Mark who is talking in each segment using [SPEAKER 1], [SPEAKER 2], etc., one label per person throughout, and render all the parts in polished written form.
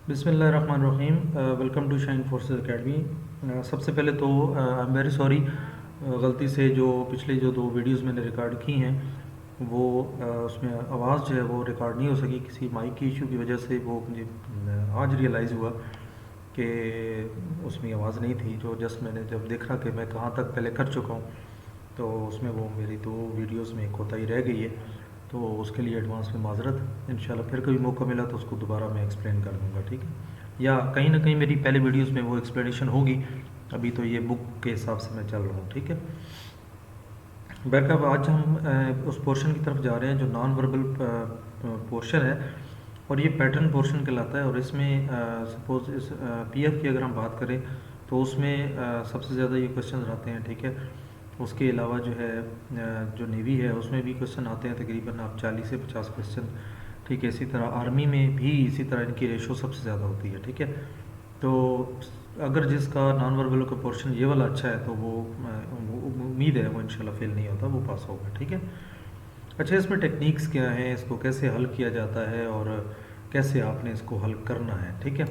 [SPEAKER 1] बिस्मिल्लाहिर्रहमानिर्रहीम। Welcome to Shine Forces Academy. सबसे पहले तो आई एम वेरी सॉरी, गलती से जो पिछले जो दो वीडियोस मैंने रिकॉर्ड की हैं वो उसमें आवाज़ जो है वो रिकॉर्ड नहीं हो सकी, किसी माइक की इशू की वजह से। वो मुझे आज रियलाइज़ हुआ कि उसमें आवाज़ नहीं थी। जो जस्ट मैंने जब देखा कि मैं कहाँ तक पहले कर चुका हूँ तो उसमें वो मेरी दो वीडियोस में एक कोताही रह गई है, तो उसके लिए एडवांस में माजरत। इंशाल्लाह फिर कभी मौका मिला तो उसको दोबारा मैं एक्सप्लेन कर दूँगा, ठीक है। या कहीं ना कहीं मेरी पहले वीडियोस में वो एक्सप्लेनेशन होगी, अभी तो ये बुक के हिसाब से मैं चल रहा हूँ, ठीक है। बैकअप आज हम उस पोर्शन की तरफ जा रहे हैं जो नॉन वर्बल पोर्शन है, और ये पैटर्न पोर्शन कहलाता है। और इसमें सपोज इस पीएफ की अगर हम बात करें तो उसमें सबसे ज़्यादा ये क्वेश्चन आते हैं, ठीक है। उसके अलावा जो है जो नेवी है उसमें भी क्वेश्चन आते हैं, तकरीबन आप 40 से 50 क्वेश्चन, ठीक है। इसी तरह आर्मी में भी इसी तरह इनकी रेशो सबसे ज़्यादा होती है, ठीक है। तो अगर जिसका नॉन वर्बल का पोर्शन ये वाला अच्छा है तो वो उम्मीद है वो इंशाल्लाह फेल नहीं होता, वो पास होगा, ठीक है। अच्छा, इसमें टेक्निक्स क्या हैं, इसको कैसे हल किया जाता है और कैसे आपने इसको हल करना है, ठीक है।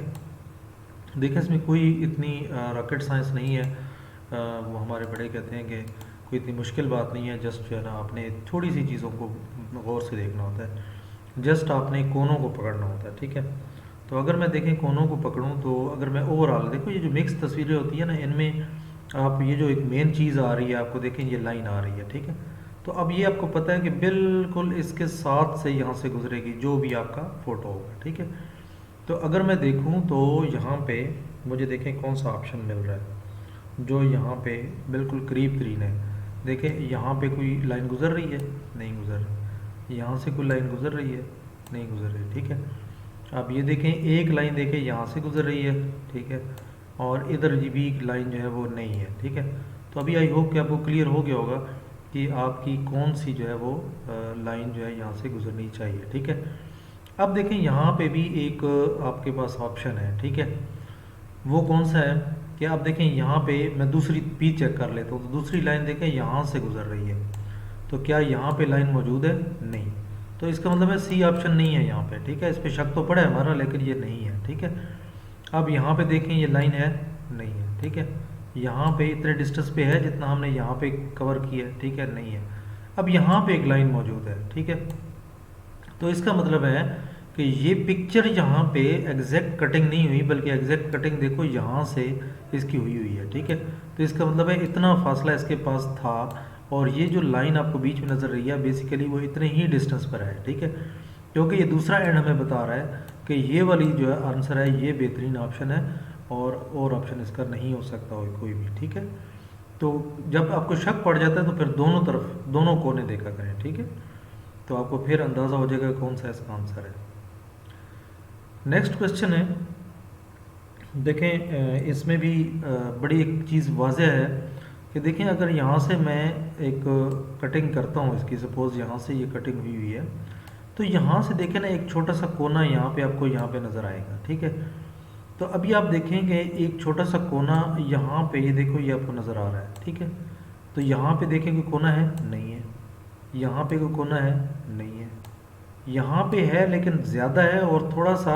[SPEAKER 1] देखिए, इसमें कोई इतनी रॉकेट साइंस नहीं है। वो हमारे बड़े कहते हैं कि कोई इतनी मुश्किल बात नहीं है। जस्ट जो है ना, आपने थोड़ी सी चीज़ों को गौर से देखना होता है। जस्ट आपने कोनों को पकड़ना होता है, ठीक है। तो अगर मैं देखें कोनों को पकड़ूं तो अगर मैं ओवरऑल देखो, ये जो मिक्स तस्वीरें होती है ना, इनमें आप ये जो एक मेन चीज़ आ रही है, आपको देखें ये लाइन आ रही है, ठीक है। तो अब ये आपको पता है कि बिल्कुल इसके साथ से यहाँ से गुजरेगी जो भी आपका फ़ोटो होगा, ठीक है। तो अगर मैं देखूं तो यहाँ पे मुझे देखें कौन सा ऑप्शन मिल रहा है जो यहाँ पे बिल्कुल करीब तरीन है। देखें, यहाँ पे कोई लाइन गुजर रही है, नहीं गुजर रही। यहाँ से कोई लाइन गुजर रही है, नहीं गुजर रही, ठीक है। अब ये देखें, एक लाइन देखें यहाँ से गुजर रही है, ठीक है। और इधर भी लाइन जो है वो नहीं है, ठीक है। तो अभी आई होप कि आपको क्लियर हो गया होगा कि आपकी कौन सी जो है वो लाइन जो है यहाँ से गुजरनी चाहिए, ठीक है। अब देखें, यहाँ पे भी एक आपके पास ऑप्शन है, ठीक है। वो कौन सा है कि आप देखें यहाँ पे मैं दूसरी पी चेक कर लेता हूँ, तो दूसरी लाइन देखें यहाँ से गुजर रही है। तो क्या यहाँ पे लाइन मौजूद है? नहीं। तो इसका मतलब है सी ऑप्शन नहीं है यहाँ पे, ठीक है। इस पे शक तो पड़ा है हमारा, लेकिन ये नहीं है, ठीक है। अब यहाँ पे देखें, ये लाइन है, नहीं है, ठीक है। यहाँ पे इतने डिस्टेंस पे है जितना हमने यहाँ पे कवर किया है, ठीक है, नहीं है। अब यहाँ पे एक लाइन मौजूद है, ठीक है। तो इसका मतलब है कि ये पिक्चर यहाँ पे एग्जैक्ट कटिंग नहीं हुई, बल्कि एग्जैक्ट कटिंग देखो यहाँ से इसकी हुई हुई है, ठीक है। तो इसका मतलब है इतना फासला इसके पास था, और ये जो लाइन आपको बीच में नज़र रही है बेसिकली वो इतने ही डिस्टेंस पर है, ठीक है। क्योंकि ये दूसरा एंड हमें बता रहा है कि ये वाली जो है आंसर है, ये बेहतरीन ऑप्शन है, और ऑप्शन इसका नहीं हो सकता हो कोई भी, ठीक है। तो जब आपको शक पड़ जाता है तो फिर दोनों तरफ दोनों कोने देखा करें, ठीक है। तो आपको फिर अंदाज़ा हो जाएगा कौन सा इसका आंसर है। नेक्स्ट क्वेश्चन है, देखें इसमें भी बड़ी एक चीज़ वाजह है कि देखें, अगर यहाँ से मैं एक कटिंग करता हूँ इसकी, सपोज़ यहाँ से ये कटिंग हुई हुई है, तो यहाँ से देखें ना, एक छोटा सा कोना यहाँ पे आपको यहाँ पे नज़र आएगा, ठीक है। तो अभी आप देखेंगे एक छोटा सा कोना यहाँ पे, ये देखो ये आपको नज़र आ रहा है, ठीक है। तो यहाँ पे देखें कोई कोना है, नहीं है। यहाँ पे कोई कोना है, नहीं है। यहाँ पे है लेकिन ज़्यादा है, और थोड़ा सा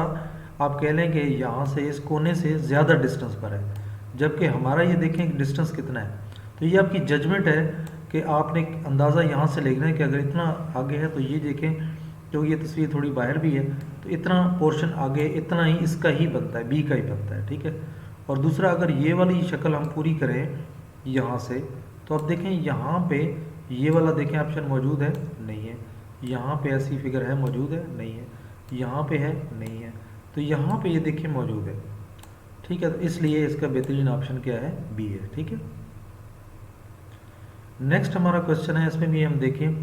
[SPEAKER 1] आप कह लें कि यहाँ से इस कोने से ज़्यादा डिस्टेंस पर है, जबकि हमारा ये देखें कि डिस्टेंस कितना है। तो ये आपकी जजमेंट है कि आपने अंदाज़ा यहाँ से लेना है कि अगर इतना आगे है तो ये देखें, क्योंकि ये तस्वीर थोड़ी बाहर भी है, तो इतना पोर्शन आगे इतना ही इसका ही बनता है, बी का ही बनता है, ठीक है। और दूसरा, अगर ये वाली शक्ल हम पूरी करें यहाँ से, तो आप देखें यहाँ पे ये वाला देखें ऑप्शन मौजूद है, नहीं है। यहाँ पे ऐसी फिगर है, मौजूद है, नहीं है। यहाँ पे है, नहीं है। तो यहाँ पे ये देखें मौजूद है, ठीक है। तो इसलिए इसका बेहतरीन ऑप्शन क्या है? बी है, ठीक है। नेक्स्ट हमारा क्वेश्चन है, इसमें भी हम देखें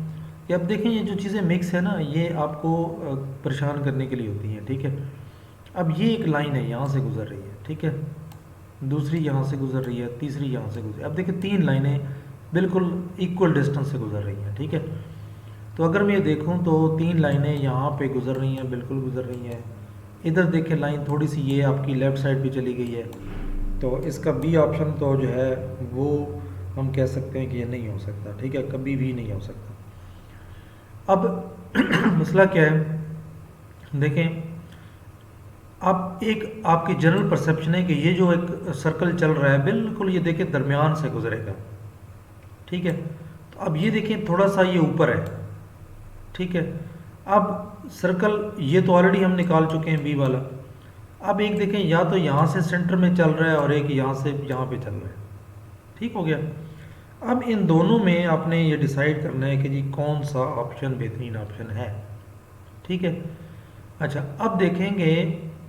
[SPEAKER 1] कि अब देखें ये जो चीज़ें मिक्स है ना, ये आपको परेशान करने के लिए होती हैं, ठीक है। अब ये एक लाइन है यहाँ से गुजर रही है, ठीक है। दूसरी यहाँ से गुजर रही है, तीसरी यहाँ से गुजर, अब देखिए तीन लाइनें बिल्कुल इक्वल डिस्टेंस से गुजर रही हैं, ठीक है। तो अगर मैं ये देखूं तो तीन लाइनें यहाँ पे गुजर रही हैं, बिल्कुल गुजर रही हैं। इधर देखें लाइन थोड़ी सी ये आपकी लेफ़्ट साइड पे चली गई है, तो इसका बी ऑप्शन तो जो है वो हम कह सकते हैं कि ये नहीं हो सकता, ठीक है, कभी भी नहीं हो सकता। अब मसला क्या है, देखें अब एक आपकी जनरल परसेप्शन है कि ये जो एक सर्कल चल रहा है बिल्कुल ये देखिए दरमियान से गुजरेगा, ठीक है। तो अब ये देखिए थोड़ा सा ये ऊपर है, ठीक है। अब सर्कल ये तो ऑलरेडी हम निकाल चुके हैं बी वाला। अब एक देखें या तो यहाँ से सेंटर में चल रहा है और एक यहाँ से यहाँ पे चल रहा है, ठीक हो गया। अब इन दोनों में आपने ये डिसाइड करना है कि जी कौन सा ऑप्शन बेहतरीन ऑप्शन है, ठीक है। अच्छा अब देखेंगे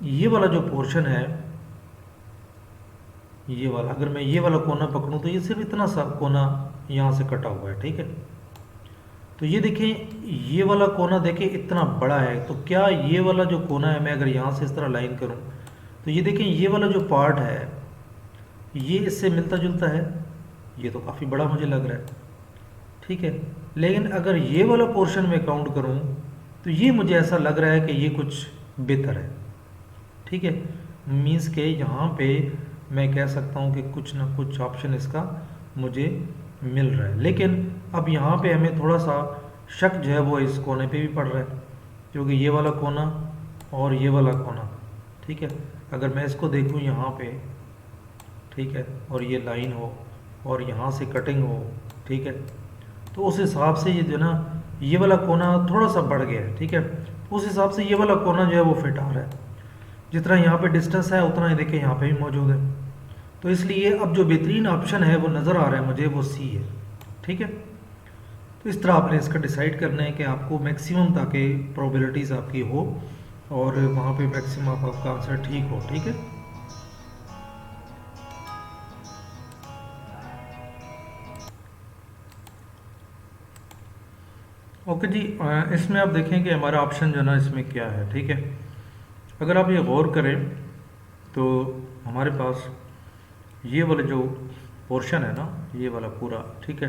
[SPEAKER 1] ये वाला जो पोर्शन है, ये वाला अगर मैं ये वाला कोना पकड़ूं तो ये सिर्फ इतना सा कोना यहाँ से कटा हुआ है, ठीक है। तो ये देखें ये वाला कोना देखें इतना बड़ा है, तो क्या ये वाला जो कोना है मैं अगर यहाँ से इस तरह लाइन करूँ तो ये देखें ये वाला जो पार्ट है ये इससे मिलता जुलता है, ये तो काफ़ी बड़ा मुझे लग रहा है, ठीक है। लेकिन अगर ये वाला पोर्शन में काउंट करूँ तो ये मुझे ऐसा लग रहा है कि ये कुछ बेहतर है, ठीक है। मीन्स के यहाँ पे मैं कह सकता हूँ कि कुछ ना कुछ ऑप्शन इसका मुझे मिल रहा है। लेकिन अब यहाँ पे हमें थोड़ा सा शक जो है वो इस कोने पे भी पड़ रहा है, क्योंकि ये वाला कोना और ये वाला कोना, ठीक है। अगर मैं इसको देखूँ यहाँ पे, ठीक है, और ये लाइन हो और यहाँ से कटिंग हो, ठीक है, तो उस हिसाब से ये जो ना ये वाला कोना थोड़ा सा बढ़ गया है, ठीक है। उस हिसाब से ये वाला कोना जो है वो फिट आ रहा है, जितना यहाँ पे डिस्टेंस है उतना ही देखिए यहाँ पे भी मौजूद है। तो इसलिए अब जो बेहतरीन ऑप्शन है वो नज़र आ रहा है मुझे, वो सी है, ठीक है। तो इस तरह आपने इसका डिसाइड करना है कि आपको मैक्सिमम ताकि प्रोबेबिलिटीज़ आपकी हो और वहाँ पे मैक्सिमम आपका आंसर ठीक हो, ठीक है। ओके जी, इसमें आप देखें कि हमारा ऑप्शन जो ना इसमें क्या है, ठीक है। अगर आप ये गौर करें तो हमारे पास ये वाला जो पोर्शन है ना, ये वाला पूरा, ठीक है,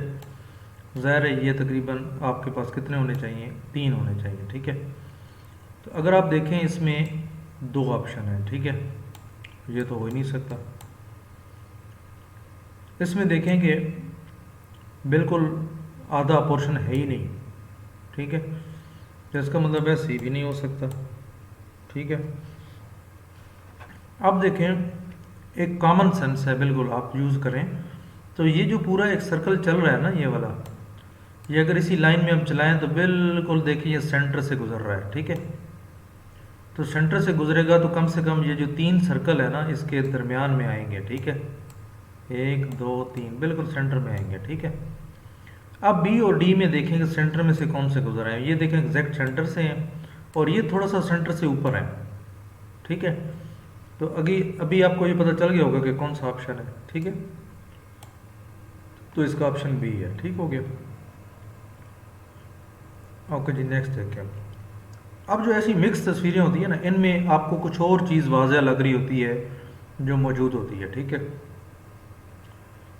[SPEAKER 1] ज़ाहिर है ये तकरीबन आपके पास कितने होने चाहिए, 3 होने चाहिए, ठीक है। तो अगर आप देखें इसमें 2 ऑप्शन हैं, ठीक है, ये तो हो ही नहीं सकता। इसमें देखें कि बिल्कुल आधा पोर्शन है ही नहीं, ठीक है, तो इसका मतलब है सी भी नहीं हो सकता, ठीक है। अब देखें एक कॉमन सेंस है, बिल्कुल आप यूज़ करें तो ये जो पूरा एक सर्कल चल रहा है ना ये वाला, ये अगर इसी लाइन में हम चलाएं तो बिल्कुल देखिए ये सेंटर से गुजर रहा है, ठीक है। तो सेंटर से गुजरेगा तो कम से कम ये जो 3 सर्कल है ना इसके दरमियान में आएंगे, ठीक है, 1 2 3 बिल्कुल सेंटर में आएंगे, ठीक है। अब बी और डी में देखेंगे सेंटर में से कौन से गुजर रहे हैं, ये देखें एग्जैक्ट सेंटर से हैं और ये थोड़ा सा सेंटर से ऊपर है, ठीक है। तो अभी आपको ये पता चल गया होगा कि कौन सा ऑप्शन है, ठीक है। तो इसका ऑप्शन बी है, ठीक हो गया। ओके जी, नेक्स्ट है क्या। अब जो ऐसी मिक्स तस्वीरें होती है ना, इनमें आपको कुछ और चीज़ वाज़ह लग रही होती है जो मौजूद होती है, ठीक है।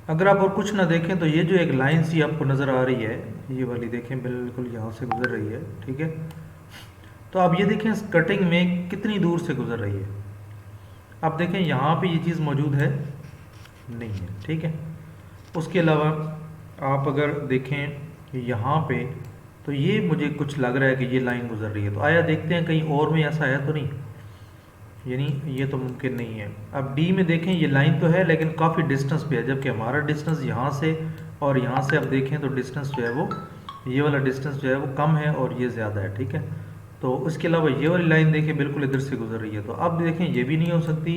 [SPEAKER 1] अगर आप और कुछ ना देखें तो ये जो एक लाइन सी आपको नज़र आ रही है, ये वाली देखें बिल्कुल यहाँ से गुजर रही है, ठीक है। तो आप ये देखें इस कटिंग में कितनी दूर से गुजर रही है। आप देखें यहाँ पे ये चीज़ मौजूद है नहीं है, ठीक है। उसके अलावा आप अगर देखें यहाँ पे तो ये मुझे कुछ लग रहा है कि ये लाइन गुजर रही है, तो आया देखते हैं कहीं और में ऐसा है तो नहीं, यानी ये तो मुमकिन नहीं है। अब डी में देखें ये लाइन तो है लेकिन काफ़ी डिस्टेंस पे है, जबकि हमारा डिस्टेंस यहाँ से और यहाँ से आप देखें तो डिस्टेंस जो है वो, ये वाला डिस्टेंस जो है वो कम है और ये ज़्यादा है, ठीक है। तो उसके अलावा ये वाली लाइन देखें बिल्कुल इधर से गुजर रही है, तो अब देखें ये भी नहीं हो सकती,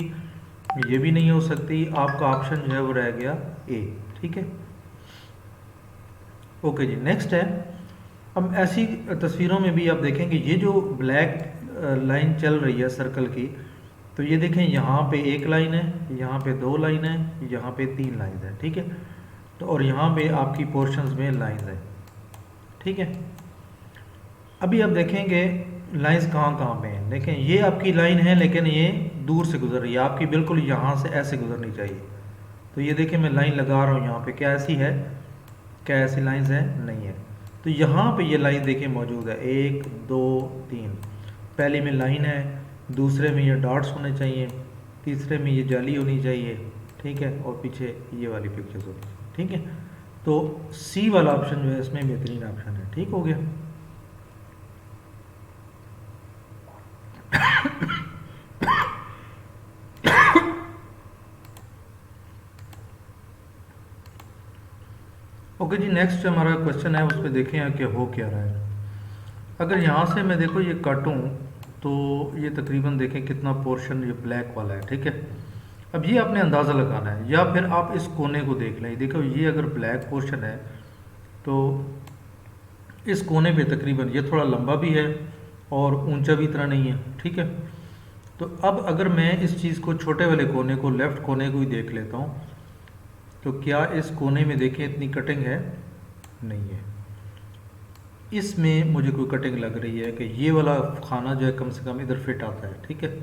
[SPEAKER 1] ये भी नहीं हो सकती, आपका ऑप्शन जो है वो रह गया ए, ठीक है। ओके जी, नेक्स्ट है। अब ऐसी तस्वीरों में भी आप देखें कि ये जो ब्लैक लाइन चल रही है सर्कल की, तो ये देखें यहाँ पे एक लाइन है, यहाँ पे 2 लाइन है, यहाँ पे 3 लाइन है, ठीक है। तो और यहाँ पे आपकी पोर्शंस में लाइन है, ठीक है। अभी आप देखेंगे लाइंस कहाँ कहाँ पे हैं, देखें ये आपकी लाइन है लेकिन ये दूर से गुजर रही है, आपकी बिल्कुल यहाँ से ऐसे गुजरनी चाहिए। तो ये देखें मैं लाइन लगा रहा हूँ यहाँ पे, क्या ऐसी है, क्या ऐसी लाइंस है, नहीं है। तो यहाँ पे ये लाइन देखें मौजूद है, 1 2 3, पहले में लाइन है, दूसरे में ये डॉट्स होने चाहिए, तीसरे में ये जाली होनी चाहिए, ठीक है, और पीछे ये वाली पिक्चर्स होनी चाहिए, ठीक है। तो सी वाला ऑप्शन जो है इसमें बेहतरीन ऑप्शन है, ठीक हो गया। ओके जी, नेक्स्ट हमारा क्वेश्चन है, उस पर देखें कि हो क्या रहा है। अगर यहाँ से मैं देखो ये काटूँ तो ये तकरीबन देखें कितना पोर्शन ये ब्लैक वाला है, ठीक है। अब ये आपने अंदाज़ा लगाना है, या फिर आप इस कोने को देख लें। देखो ये अगर ब्लैक पोर्शन है तो इस कोने पे तकरीबन ये थोड़ा लंबा भी है और ऊंचा भी इतना नहीं है, ठीक है। तो अब अगर मैं इस चीज़ को, छोटे वाले कोने को, लेफ़्ट कोने को ही देख लेता हूँ, तो क्या इस कोने में देखें इतनी कटिंग है? नहीं है। इसमें मुझे कोई कटिंग लग रही है कि ये वाला खाना जो है कम से कम इधर फिट आता है, ठीक है।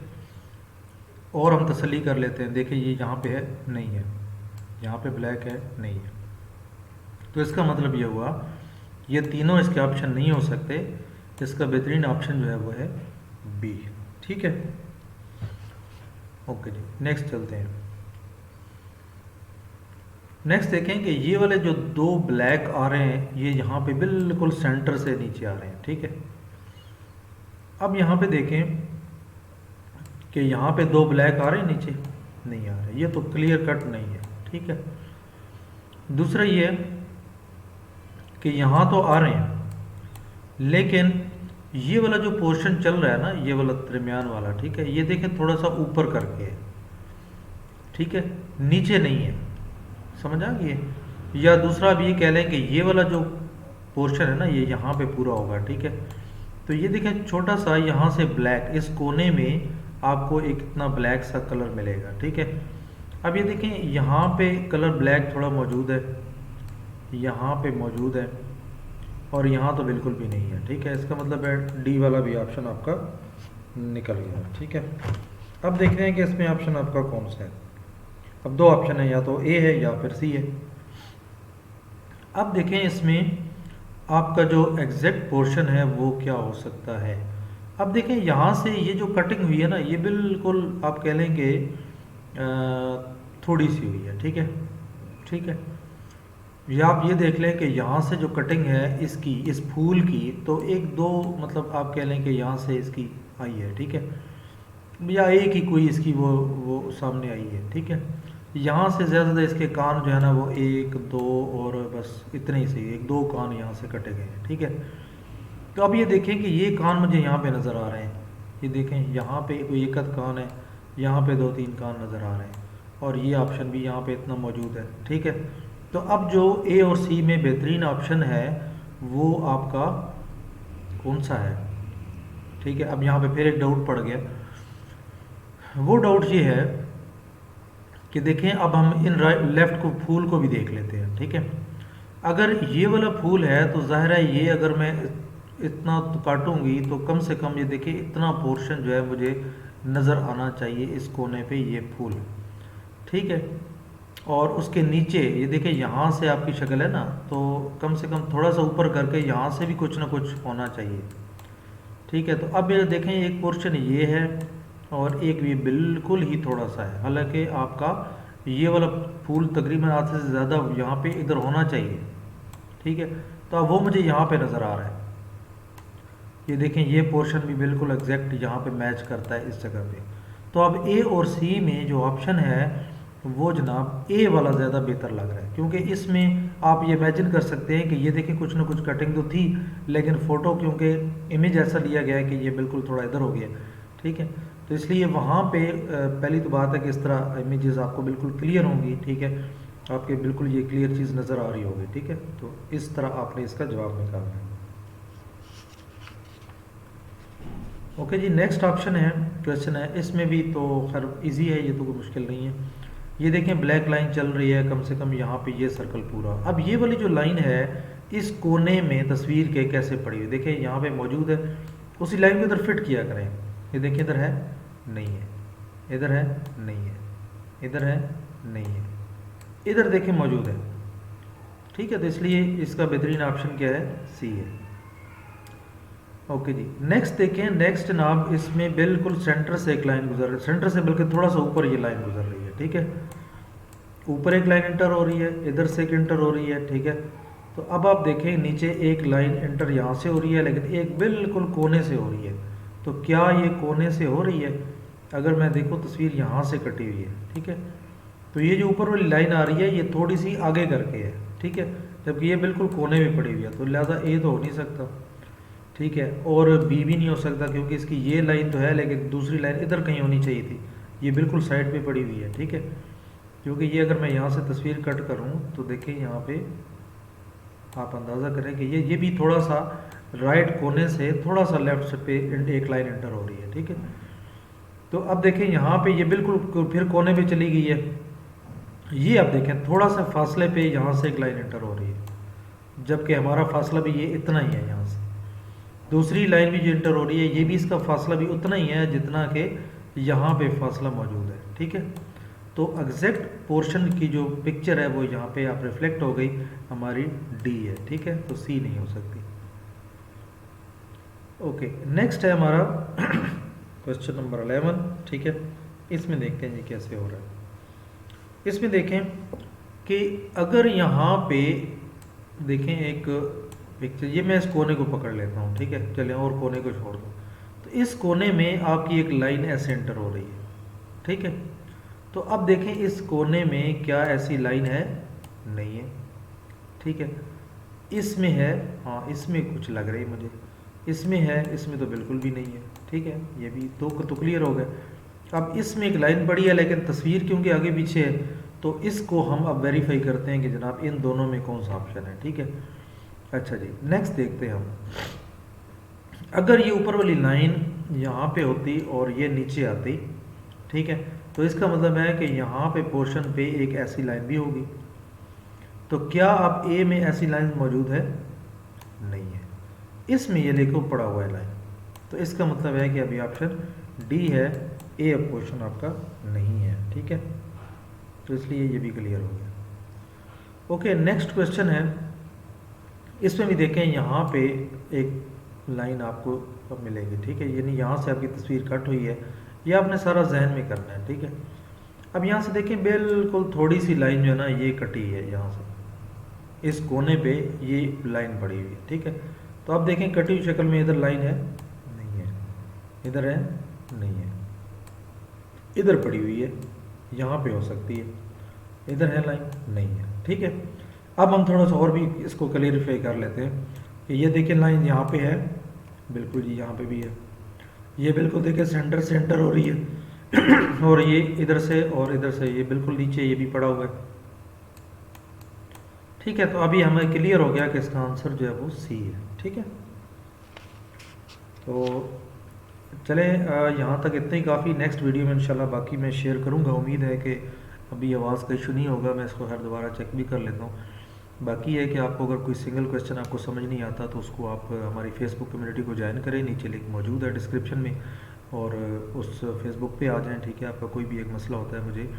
[SPEAKER 1] और हम तसल्ली कर लेते हैं, देखें ये यहाँ पे है, नहीं है, यहाँ पे ब्लैक है, नहीं है। तो इसका मतलब ये हुआ ये तीनों इसके ऑप्शन नहीं हो सकते। इसका बेहतरीन ऑप्शन जो है वो है बी, ठीक है। ओके जी, नेक्स्ट चलते हैं। नेक्स्ट देखें कि ये वाले जो दो ब्लैक आ रहे हैं ये यहाँ पे बिल्कुल सेंटर से नीचे आ रहे हैं, ठीक है। अब यहाँ पे देखें कि यहाँ पे दो ब्लैक आ रहे हैं, नीचे नहीं आ रहे, ये तो क्लियर कट नहीं है, ठीक है। दूसरा ये कि यहाँ तो आ रहे हैं लेकिन ये वाला जो पोर्शन चल रहा है ना, ये वाला दरमियान वाला, ठीक है, ये देखें थोड़ा सा ऊपर करके है, ठीक है, नीचे नहीं है। समझ आ गई? या दूसरा अब ये कह लें कि ये वाला जो पोर्शन है ना ये यहाँ पे पूरा होगा, ठीक है। तो ये देखें छोटा सा यहाँ से ब्लैक, इस कोने में आपको एक इतना ब्लैक सा कलर मिलेगा, ठीक है। अब ये देखें यहाँ पे कलर ब्लैक थोड़ा मौजूद है, यहाँ पे मौजूद है, और यहाँ तो बिल्कुल भी नहीं है, ठीक है। इसका मतलब है डी वाला भी ऑप्शन आपका निकल गया, ठीक है। अब देख रहे हैं कि इसमें ऑप्शन आपका कौन सा है। अब दो ऑप्शन है, या तो ए है या फिर सी है। अब देखें इसमें आपका जो एग्जैक्ट पोर्शन है वो क्या हो सकता है। अब देखें यहाँ से ये जो कटिंग हुई है ना ये बिल्कुल आप कह लें कि थोड़ी सी हुई है, ठीक है, ठीक है। या आप ये देख लें कि यहाँ से जो कटिंग है इसकी, इस फूल की, तो एक दो मतलब आप कह लें कि यहाँ से इसकी आई है, ठीक है, या एक ही कोई इसकी वो सामने आई है, ठीक है। यहाँ से ज़्यादा इसके कान जो है ना वो एक दो और बस इतने ही से, एक दो कान यहाँ से कटे गए हैं, ठीक है। तो अब ये देखें कि ये कान मुझे यहाँ पे नज़र आ रहे हैं, ये देखें यहाँ पे कोई एक कान है, यहाँ पे दो तीन कान नज़र आ रहे हैं, और ये ऑप्शन भी यहाँ पे इतना मौजूद है, ठीक है। तो अब जो ए और सी में बेहतरीन ऑप्शन है वो आपका कौन सा है, ठीक है। अब यहाँ पे फिर एक डाउट पड़ गया, वो डाउट ये है कि देखें अब हम इन लेफ्ट को फूल को भी देख लेते हैं, ठीक है। अगर ये वाला फूल है तो जाहिर है ये अगर मैं इतना तो काटूंगी तो कम से कम ये देखिए इतना पोर्शन जो है मुझे नज़र आना चाहिए इस कोने पे ये फूल, ठीक है। और उसके नीचे ये देखिए यहाँ से आपकी शक्ल है ना, तो कम से कम थोड़ा सा ऊपर करके यहाँ से भी कुछ ना कुछ होना चाहिए, ठीक है। तो अब ये देखें एक पोर्शन ये है और एक भी बिल्कुल ही थोड़ा सा है, हालांकि आपका ये वाला फूल तकरीबन आधे से ज़्यादा यहाँ पे इधर होना चाहिए, ठीक है। तो अब वो मुझे यहाँ पे नज़र आ रहा है, ये देखें ये पोर्शन भी बिल्कुल एग्जैक्ट यहाँ पे मैच करता है इस जगह पे। तो अब ए और सी में जो ऑप्शन है वो जनाब ए वाला ज़्यादा बेहतर लग रहा है, क्योंकि इसमें आप ये इमेजिन कर सकते हैं कि ये देखें कुछ ना कुछ कटिंग तो थी, लेकिन फ़ोटो क्योंकि इमेज ऐसा लिया गया है कि ये बिल्कुल थोड़ा इधर हो गया, ठीक है। तो इसलिए वहाँ पे पहली तो बात है कि इस तरह इमेजेस आपको बिल्कुल क्लियर होंगी, ठीक है, आपके बिल्कुल ये क्लियर चीज़ नज़र आ रही होगी, ठीक है। तो इस तरह आपने इसका जवाब निकालना है। ओके जी, नेक्स्ट ऑप्शन है, क्वेश्चन है, इसमें भी तो खैर इजी है, ये तो कोई मुश्किल नहीं है। ये देखें ब्लैक लाइन चल रही है कम से कम यहाँ पे ये सर्कल पूरा। अब ये वाली जो लाइन है इस कोने में तस्वीर के कैसे पड़ी हुई, देखें यहाँ पे मौजूद है, उसी लाइन को इधर फिट किया करें। ये देखें इधर है, नहीं है, इधर है, नहीं है, इधर है, नहीं है, इधर देखें मौजूद है, ठीक है। तो इसलिए इसका बेहतरीन ऑप्शन क्या है, सी है। ओके जी, नेक्स्ट देखें, नेक्स्ट जनाब इसमें बिल्कुल सेंटर से एक लाइन गुजर रही है, सेंटर से बल्कि थोड़ा सा ऊपर ये लाइन गुजर रही है, ठीक है। ऊपर एक लाइन इंटर हो रही है, इधर से एक इंटर हो रही है, ठीक है। तो अब आप देखें नीचे एक लाइन इंटर यहाँ से हो रही है, लेकिन एक बिल्कुल कोने से हो रही है। तो क्या ये कोने से हो रही है? अगर मैं देखूँ तस्वीर यहाँ से कटी हुई है, ठीक है। तो ये जो ऊपर वाली लाइन आ रही है ये थोड़ी सी आगे करके है, ठीक है। जबकि ये बिल्कुल कोने में पड़ी हुई है, तो लिहाजा ए तो हो नहीं सकता, ठीक है। और बी भी नहीं हो सकता क्योंकि इसकी ये लाइन तो है लेकिन दूसरी लाइन इधर कहीं होनी चाहिए थी, ये बिल्कुल साइड पे पड़ी हुई है, ठीक है। क्योंकि ये अगर मैं यहाँ से तस्वीर कट करूँ तो देखिए यहाँ पे आप अंदाज़ा करें कि ये भी थोड़ा सा राइट कोने से थोड़ा सा लेफ्ट पे एक लाइन एंटर हो रही है, ठीक है। तो अब देखें यहाँ पे ये बिल्कुल फिर कोने पे चली गई है, ये आप देखें थोड़ा सा फासले पे यहाँ से एक लाइन एंटर हो रही है, जबकि हमारा फासला भी ये इतना ही है यहाँ से। दूसरी लाइन भी जो इंटर हो रही है ये भी इसका फासला भी उतना ही है जितना कि यहाँ पे फासला मौजूद है, ठीक है। तो एग्जैक्ट पोर्शन की जो पिक्चर है वो यहाँ पे आप रिफ्लेक्ट हो गई हमारी डी है, ठीक है। तो सी नहीं हो सकती। ओके, नेक्स्ट है हमारा क्वेश्चन नंबर 11, ठीक है। इसमें देखते हैं जी कैसे हो रहा है। इसमें देखें कि अगर यहाँ पे देखें एक पिक्चर, ये मैं इस कोने को पकड़ लेता हूँ, ठीक है। चलें और कोने को छोड़ दूँ, तो इस कोने में आपकी एक लाइन ऐसे एंटर हो रही है, ठीक है। तो अब देखें इस कोने में क्या ऐसी लाइन है, नहीं है, ठीक है। इसमें है, हाँ इसमें कुछ लग रही है मुझे, इसमें है, इसमें तो बिल्कुल भी नहीं है, ठीक है। ये भी तो क्लियर हो गए। अब इसमें एक लाइन पड़ी है लेकिन तस्वीर क्योंकि आगे पीछे है, तो इसको हम अब वेरीफाई करते हैं कि जनाब इन दोनों में कौन सा ऑप्शन है, ठीक है। अच्छा जी, नेक्स्ट देखते हैं हम। अगर ये ऊपर वाली लाइन यहाँ पे होती और ये नीचे आती, ठीक है, तो इसका मतलब है कि यहाँ पे पोर्शन पे एक ऐसी लाइन भी होगी। तो क्या अब ए में ऐसी लाइन मौजूद है, नहीं है। इसमें ये देखो पड़ा हुआ है लाइन, तो इसका मतलब है कि अभी ऑप्शन डी है, ए अब पोर्शन आपका नहीं है, ठीक है। तो इसलिए ये भी क्लियर हो गया। ओके, नेक्स्ट क्वेश्चन है। इसमें भी देखें यहाँ पे एक लाइन आपको मिलेगी, ठीक है। यानी यहाँ से आपकी तस्वीर कट हुई है, ये आपने सारा जहन में करना है, ठीक है। अब यहाँ से देखें बिल्कुल थोड़ी सी लाइन जो है ना ये कटी है, यहाँ से इस कोने पे ये लाइन पड़ी हुई है, ठीक है। तो आप देखें कटी हुई शक्ल में इधर लाइन है, नहीं है, इधर है, नहीं है, इधर पड़ी हुई है, यहाँ पे हो सकती है, इधर है लाइन, नहीं है, ठीक है। अब हम थोड़ा सा और भी इसको क्लियरिफाई कर लेते हैं कि ये देखिए लाइन यहाँ पे है, बिल्कुल जी यहाँ पे भी है, ये बिल्कुल देखिए सेंटर से एंटर हो रही है और ये इधर से और इधर से ये बिल्कुल नीचे ये भी पड़ा हुआ है, ठीक है। तो अभी हमें क्लियर हो गया कि इसका आंसर जो है वो सी है, ठीक है। तो चलें यहाँ तक इतना ही काफ़ी। नेक्स्ट वीडियो में इंशाल्लाह बाकी मैं शेयर करूँगा। उम्मीद है कि अभी आवाज़ का इशू नहीं होगा, मैं इसको हर दोबारा चेक भी कर लेता हूँ। बाकी है कि आपको अगर कोई सिंगल क्वेश्चन आपको समझ नहीं आता तो उसको आप हमारी फेसबुक कम्युनिटी को ज्वाइन करें, नीचे लिंक मौजूद है डिस्क्रिप्शन में, और उस फेसबुक पे आ जाएं, ठीक है। आपका कोई भी एक मसला होता है मुझे,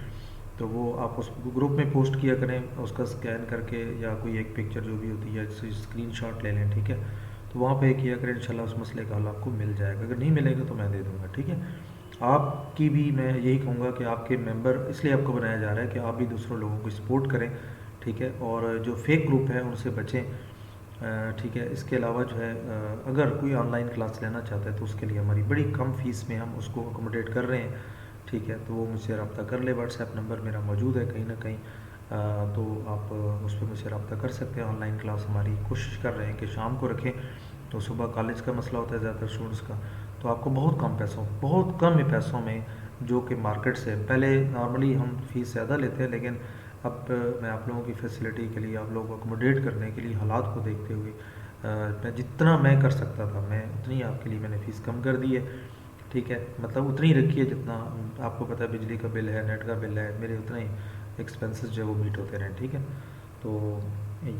[SPEAKER 1] तो वो आप उस ग्रुप में पोस्ट किया करें, उसका स्कैन करके या कोई एक पिक्चर जो भी होती है स्क्रीनशॉट ले लें, ठीक है। तो वहाँ पे किया करें, इंशाल्लाह उस मसले का हल आपको मिल जाएगा। अगर नहीं मिलेगा तो मैं दे दूँगा, ठीक है। आपकी भी मैं यही कहूँगा कि आपके मेंबर इसलिए आपको बनाया जा रहा है कि आप भी दूसरों लोगों को सपोर्ट करें, ठीक है। और जो फेक ग्रुप है उनसे बचें, ठीक है। इसके अलावा जो है अगर कोई ऑनलाइन क्लास लेना चाहता है तो उसके लिए हमारी बड़ी कम फीस में हम उसको अकोमोडेट कर रहे हैं, ठीक है। तो वो मुझसे रब्ता कर ले, व्हाट्सएप नंबर मेरा मौजूद है कहीं ना कहीं, तो आप उस पर मुझसे रब्ता कर सकते हैं। ऑनलाइन क्लास हमारी कोशिश कर रहे हैं कि शाम को रखें, तो सुबह कॉलेज का मसला होता है ज़्यादातर स्टूडेंट्स का, तो आपको बहुत कम पैसों में, जो कि मार्केट से पहले नॉर्मली हम फ़ीस ज़्यादा लेते हैं, लेकिन अब मैं आप लोगों की फैसिलिटी के लिए, आप लोगों को अकोमोडेट करने के लिए, हालात को देखते हुए मैं जितना मैं कर सकता था मैं उतनी आपके लिए मैंने फ़ीस कम कर दी है, ठीक है। मतलब उतनी ही रखी है जितना आपको पता है, बिजली का बिल है, नेट का बिल है, मेरे उतने ही एक्सपेंसेस जो है वो मीट होते रहें, ठीक है। तो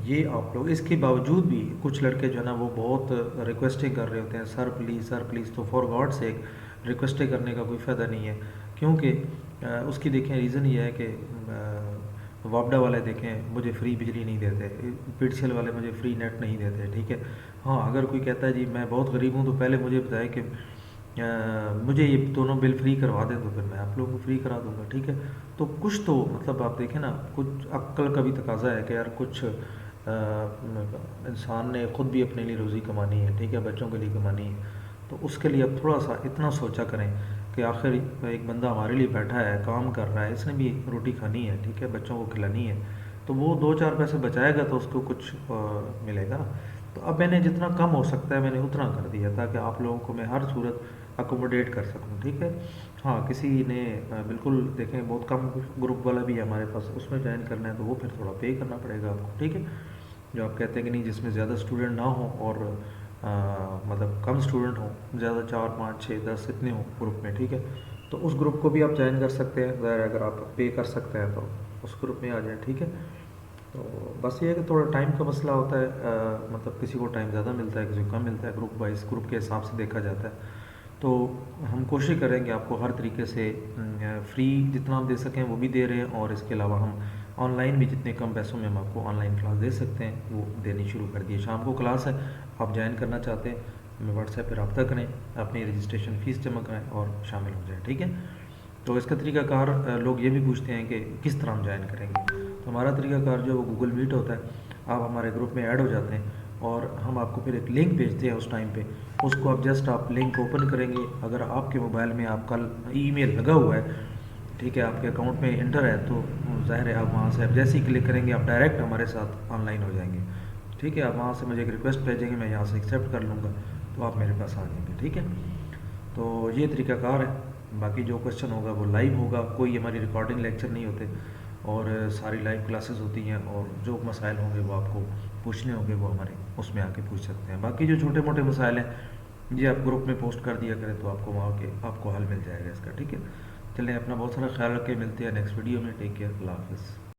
[SPEAKER 1] ये आप लोग, इसके बावजूद भी कुछ लड़के जो है ना वो बहुत रिक्वेस्टिंग कर रहे होते हैं, सर प्लीज़। तो फॉर गॉड सेक रिक्वेस्टिंग करने का कोई फ़ायदा नहीं है, क्योंकि उसकी देखें रीज़न ये है कि वापडा वाले देखें मुझे फ्री बिजली नहीं देते, पीटीसीएल वाले मुझे फ्री नेट नहीं देते, ठीक है। हाँ, अगर कोई कहता है जी मैं बहुत गरीब हूँ तो पहले मुझे बताए कि मुझे ये दोनों बिल फ्री करवा दें, तो फिर मैं आप लोगों को फ्री करा दूंगा, ठीक है। तो कुछ तो मतलब आप देखें ना, कुछ अक्ल का भी तकाजा है कि यार कुछ इंसान ने ख़ुद भी अपने लिए रोज़ी कमानी है, ठीक है, बच्चों के लिए कमानी है। तो उसके लिए अब थोड़ा सा इतना सोचा करें कि आखिर एक बंदा हमारे लिए बैठा है, काम कर रहा है, इसने भी रोटी खानी है, ठीक है, बच्चों को खिलानी है, तो तो वो 2-4 पैसे बचाएगा तो उसको कुछ मिलेगा ना। तो अब मैंने जितना कम हो सकता है मैंने उतना कर दिया, ताकि आप लोगों को मैं हर सूरत अकोमोडेट कर सकूं, ठीक है। हाँ, किसी ने बिल्कुल देखें बहुत कम ग्रुप वाला भी है हमारे पास, उसमें ज्वाइन करना है तो वो फिर थोड़ा पे करना पड़ेगा आपको, ठीक है। जो आप कहते हैं कि नहीं जिसमें ज़्यादा स्टूडेंट ना हो और मतलब कम स्टूडेंट हो, ज़्यादा 4 5 6 10 इतने हो ग्रुप में, ठीक है। तो उस ग्रुप को भी आप ज्वाइन कर सकते हैं, ज़ाहिर है अगर आप पे कर सकते हैं तो उस ग्रुप में आ जाए, ठीक है। तो बस ये है कि थोड़ा टाइम का मसला होता है, मतलब किसी को टाइम ज़्यादा मिलता है, किसी को कम मिलता है, ग्रुप वाइज ग्रुप के हिसाब से देखा जाता है। तो हम कोशिश करेंगे आपको हर तरीके से फ्री जितना हम दे सकें वो भी दे रहे हैं, और इसके अलावा हम ऑनलाइन भी जितने कम पैसों में हम आपको ऑनलाइन क्लास दे सकते हैं वो देनी शुरू कर दी है। शाम को क्लास है, आप ज्वाइन करना चाहते हैं हमें व्हाट्सएप पर रब्ता करें, अपनी रजिस्ट्रेशन फ़ीस जमा कराएँ और शामिल हो जाएँ, ठीक है। तो इसका तरीकाकार लोग ये भी पूछते हैं कि किस तरह हम ज्वाइन करेंगे। तो हमारा तरीकाकार जो है वो गूगल मीट होता है, आप हमारे ग्रुप में ऐड हो जाते हैं और हम आपको फिर एक लिंक भेजते हैं उस टाइम पे, उसको आप जस्ट आप लिंक ओपन करेंगे। अगर आपके मोबाइल में आपका ईमेल लगा हुआ है, ठीक है, आपके अकाउंट में इंटर है, तो ज़ाहिर है आप वहाँ से आप जैसे ही क्लिक करेंगे आप डायरेक्ट हमारे साथ ऑनलाइन हो जाएंगे, ठीक है। आप वहाँ से मुझे एक रिक्वेस्ट भेजेंगे, मैं यहाँ से एक्सेप्ट कर लूँगा, तो आप मेरे पास आ जाएंगे, ठीक है। तो ये तरीकाकार है। बाकी जो क्वेश्चन होगा वो लाइव होगा, कोई हमारी रिकॉर्डिंग लेक्चर नहीं होते, और सारी लाइव क्लासेस होती हैं, और जो मसाइल होंगे वो आपको पूछने होंगे वो हमारे उसमें आके पूछ सकते हैं। बाकी जो छोटे मोटे मसाइल हैं ये आप ग्रुप में पोस्ट कर दिया करें तो आपको वहाँ के आपको हल मिल जाएगा इसका, ठीक है। चलें, अपना बहुत सारा ख्याल रखें, मिलते हैं नेक्स्ट वीडियो में। टेक केयर, अल्लाह हाफ़िज़।